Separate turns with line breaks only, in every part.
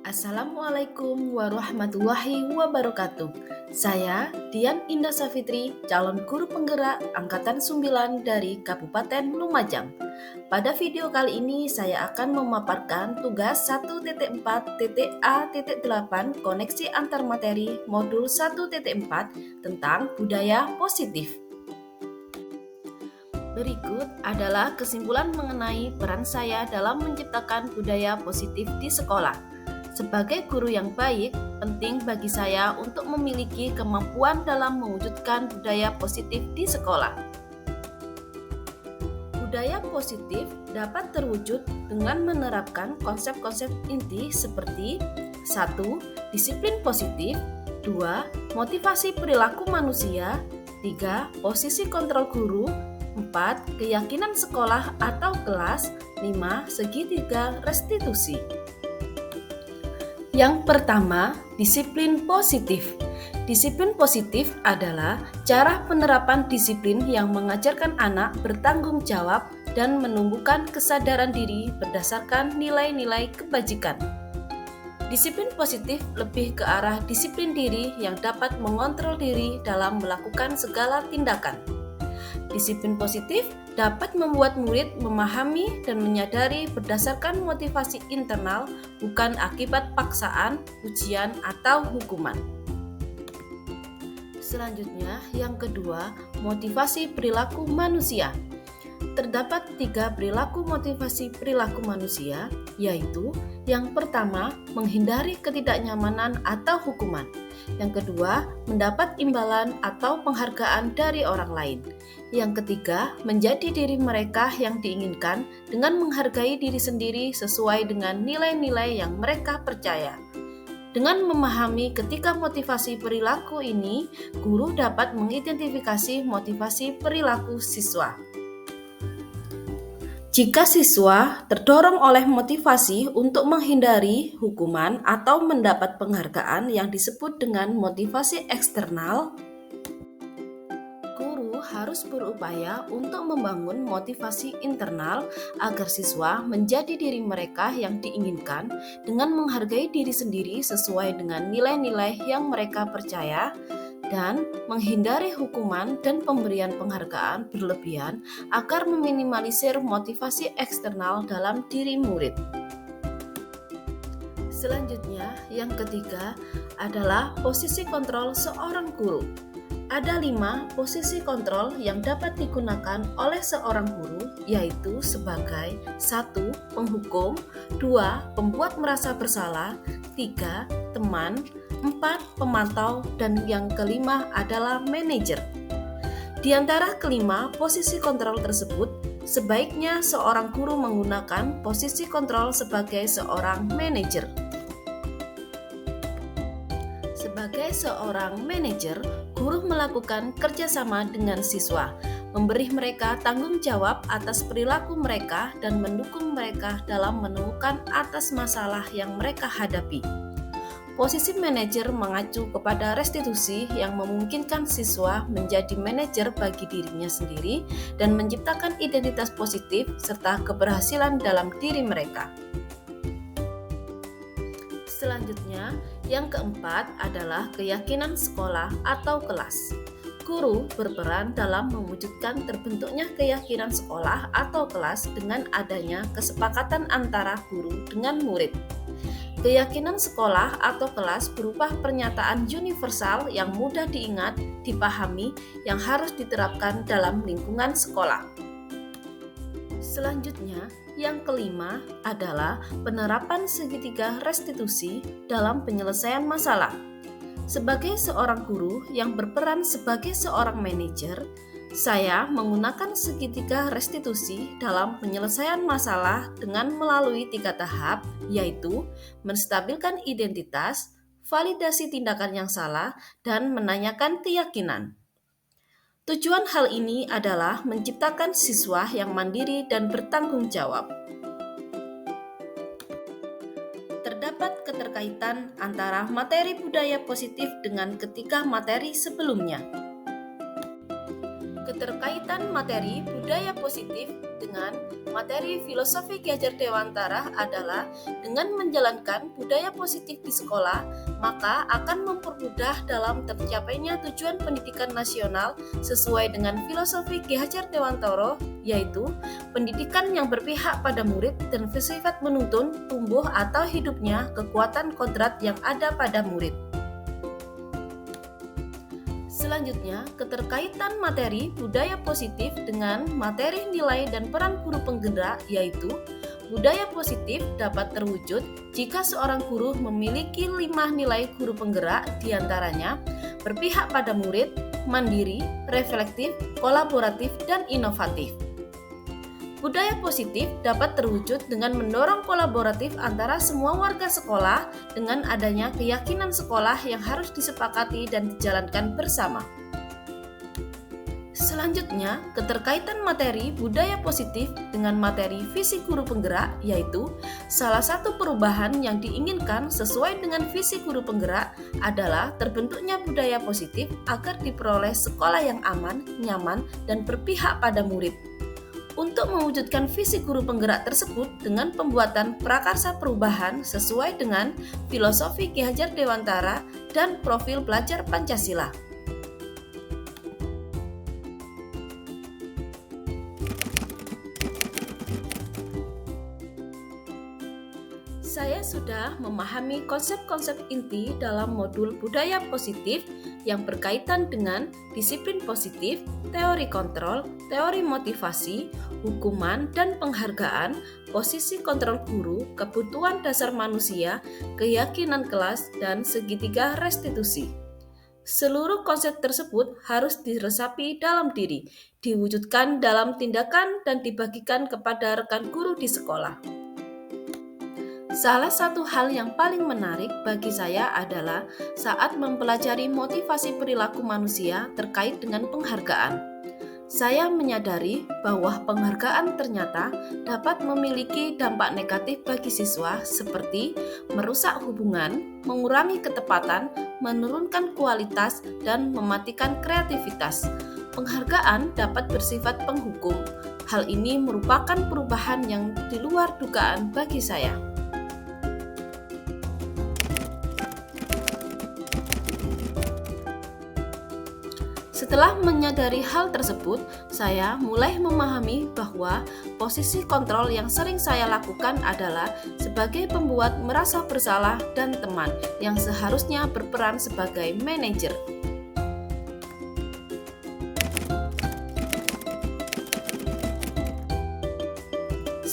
Assalamualaikum warahmatullahi wabarakatuh. Saya Dian Indah Safitri, calon guru penggerak Angkatan 9 dari Kabupaten Lumajang. Pada video kali ini saya akan memaparkan tugas 1.4.A.8 koneksi antar materi modul 1.4 tentang budaya positif. Berikut adalah kesimpulan mengenai peran saya dalam menciptakan budaya positif di sekolah. Sebagai guru yang baik, penting bagi saya untuk memiliki kemampuan dalam mewujudkan budaya positif di sekolah. Budaya positif dapat terwujud dengan menerapkan konsep-konsep inti seperti 1. Disiplin positif, 2. Motivasi perilaku manusia, 3. Posisi kontrol guru, 4. Keyakinan sekolah atau kelas, 5. Segitiga restitusi. Yang pertama, disiplin positif. Disiplin positif adalah cara penerapan disiplin yang mengajarkan anak bertanggung jawab dan menumbuhkan kesadaran diri berdasarkan nilai-nilai kebajikan. Disiplin positif lebih ke arah disiplin diri yang dapat mengontrol diri dalam melakukan segala tindakan. Disiplin positif dapat membuat murid memahami dan menyadari berdasarkan motivasi internal, bukan akibat paksaan, ujian, atau hukuman. Selanjutnya, yang kedua, motivasi perilaku manusia. Terdapat 3 perilaku motivasi perilaku manusia, yaitu yang pertama, menghindari ketidaknyamanan atau hukuman. Yang kedua, mendapat imbalan atau penghargaan dari orang lain. Yang ketiga, menjadi diri mereka yang diinginkan dengan menghargai diri sendiri sesuai dengan nilai-nilai yang mereka percaya. Dengan memahami ketika motivasi perilaku ini, guru dapat mengidentifikasi motivasi perilaku siswa. Jika siswa terdorong oleh motivasi untuk menghindari hukuman atau mendapat penghargaan yang disebut dengan motivasi eksternal, guru harus berupaya untuk membangun motivasi internal agar siswa menjadi diri mereka yang diinginkan dengan menghargai diri sendiri sesuai dengan nilai-nilai yang mereka percaya, dan menghindari hukuman dan pemberian penghargaan berlebihan agar meminimalisir motivasi eksternal dalam diri murid. Selanjutnya, yang ketiga adalah posisi kontrol seorang guru. Ada 5 posisi kontrol yang dapat digunakan oleh seorang guru, yaitu sebagai 1. Penghukum, 2. Pembuat merasa bersalah, 3. Teman, 4. Pemantau, dan yang kelima adalah manajer. Di antara kelima posisi kontrol tersebut, sebaiknya seorang guru menggunakan posisi kontrol sebagai seorang manajer. Sebagai seorang manajer, guru melakukan kerjasama dengan siswa, memberi mereka tanggung jawab atas perilaku mereka dan mendukung mereka dalam menemukan atas masalah yang mereka hadapi. Posisi manajer mengacu kepada restitusi yang memungkinkan siswa menjadi manajer bagi dirinya sendiri dan menciptakan identitas positif serta keberhasilan dalam diri mereka. Selanjutnya, yang keempat adalah keyakinan sekolah atau kelas. Guru berperan dalam mewujudkan terbentuknya keyakinan sekolah atau kelas dengan adanya kesepakatan antara guru dengan murid. Keyakinan sekolah atau kelas berupa pernyataan universal yang mudah diingat, dipahami, yang harus diterapkan dalam lingkungan sekolah. Selanjutnya, yang kelima adalah penerapan segitiga restitusi dalam penyelesaian masalah. Sebagai seorang guru yang berperan sebagai seorang manajer, saya menggunakan segitiga restitusi dalam penyelesaian masalah dengan melalui 3 tahap, yaitu menstabilkan identitas, validasi tindakan yang salah, dan menanyakan keyakinan. Tujuan hal ini adalah menciptakan siswa yang mandiri dan bertanggung jawab. Terdapat keterkaitan antara materi budaya positif dengan ketiga materi sebelumnya. Keterkaitan materi budaya positif dengan materi filosofi Ki Hajar Dewantara adalah dengan menjalankan budaya positif di sekolah, maka akan mempermudah dalam tercapainya tujuan pendidikan nasional sesuai dengan filosofi Ki Hajar Dewantara, yaitu pendidikan yang berpihak pada murid dan bersifat menuntun tumbuh atau hidupnya kekuatan kodrat yang ada pada murid. Selanjutnya, keterkaitan materi budaya positif dengan materi nilai dan peran guru penggerak, yaitu budaya positif dapat terwujud jika seorang guru memiliki 5 nilai guru penggerak, diantaranya berpihak pada murid, mandiri, reflektif, kolaboratif, dan inovatif. Budaya positif dapat terwujud dengan mendorong kolaboratif antara semua warga sekolah dengan adanya keyakinan sekolah yang harus disepakati dan dijalankan bersama. Selanjutnya, keterkaitan materi budaya positif dengan materi visi guru penggerak, yaitu salah satu perubahan yang diinginkan sesuai dengan visi guru penggerak adalah terbentuknya budaya positif agar diperoleh sekolah yang aman, nyaman, dan berpihak pada murid. Untuk mewujudkan visi guru penggerak tersebut dengan pembuatan prakarsa perubahan sesuai dengan filosofi Ki Hajar Dewantara dan profil belajar Pancasila. Saya sudah memahami konsep-konsep inti dalam modul budaya positif yang berkaitan dengan disiplin positif, teori kontrol, teori motivasi, hukuman dan penghargaan, posisi kontrol guru, kebutuhan dasar manusia, keyakinan kelas, dan segitiga restitusi. Seluruh konsep tersebut harus diresapi dalam diri, diwujudkan dalam tindakan dan dibagikan kepada rekan guru di sekolah. Salah satu hal yang paling menarik bagi saya adalah saat mempelajari motivasi perilaku manusia terkait dengan penghargaan. Saya menyadari bahwa penghargaan ternyata dapat memiliki dampak negatif bagi siswa seperti merusak hubungan, mengurangi ketepatan, menurunkan kualitas, dan mematikan kreativitas. Penghargaan dapat bersifat penghukum. Hal ini merupakan perubahan yang di luar dugaan bagi saya. Setelah menyadari hal tersebut, saya mulai memahami bahwa posisi kontrol yang sering saya lakukan adalah sebagai pembuat merasa bersalah dan teman yang seharusnya berperan sebagai manajer.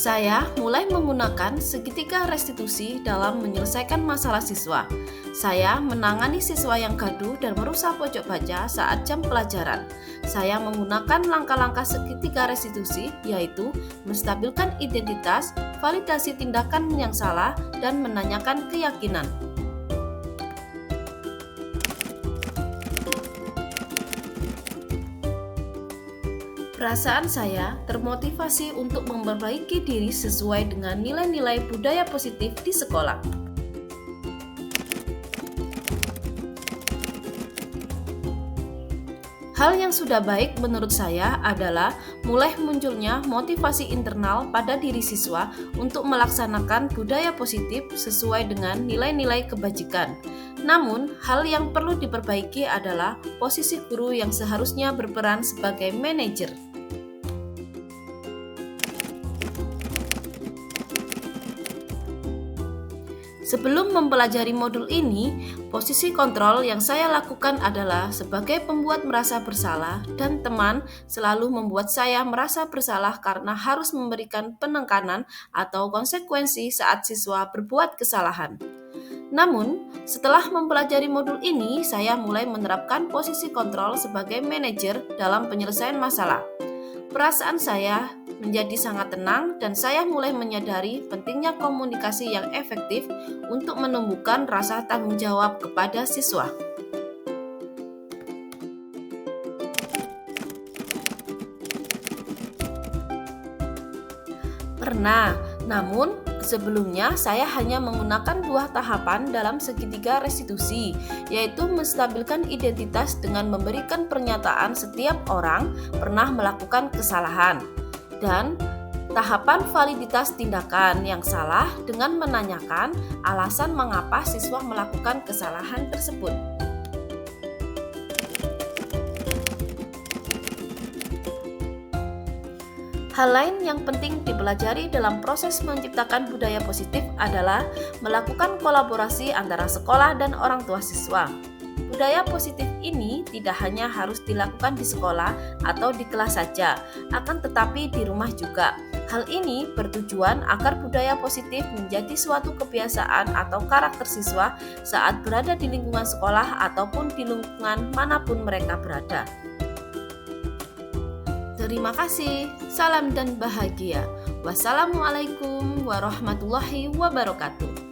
Saya mulai menggunakan segitiga restitusi dalam menyelesaikan masalah siswa. Saya menangani siswa yang gaduh dan merusak pojok baca saat jam pelajaran. Saya menggunakan langkah-langkah segitiga restitusi, yaitu menstabilkan identitas, validasi tindakan yang salah, dan menanyakan keyakinan. Perasaan saya termotivasi untuk memperbaiki diri sesuai dengan nilai-nilai budaya positif di sekolah. Hal yang sudah baik menurut saya adalah mulai munculnya motivasi internal pada diri siswa untuk melaksanakan budaya positif sesuai dengan nilai-nilai kebajikan. Namun, hal yang perlu diperbaiki adalah posisi guru yang seharusnya berperan sebagai manajer. Sebelum mempelajari modul ini, posisi kontrol yang saya lakukan adalah sebagai pembuat merasa bersalah dan teman selalu membuat saya merasa bersalah karena harus memberikan penekanan atau konsekuensi saat siswa berbuat kesalahan. Namun, setelah mempelajari modul ini, saya mulai menerapkan posisi kontrol sebagai manajer dalam penyelesaian masalah. Perasaan saya menjadi sangat tenang dan saya mulai menyadari pentingnya komunikasi yang efektif untuk menumbuhkan rasa tanggung jawab kepada siswa. Pernah, namun Sebelumnya, saya hanya menggunakan 2 tahapan dalam segitiga restitusi, yaitu menstabilkan identitas dengan memberikan pernyataan setiap orang pernah melakukan kesalahan, dan tahapan validitas tindakan yang salah dengan menanyakan alasan mengapa siswa melakukan kesalahan tersebut. Hal lain yang penting dipelajari dalam proses menciptakan budaya positif adalah melakukan kolaborasi antara sekolah dan orang tua siswa. Budaya positif ini tidak hanya harus dilakukan di sekolah atau di kelas saja, akan tetapi di rumah juga. Hal ini bertujuan agar budaya positif menjadi suatu kebiasaan atau karakter siswa saat berada di lingkungan sekolah ataupun di lingkungan manapun mereka berada. Terima kasih, salam dan bahagia. Wassalamualaikum warahmatullahi wabarakatuh.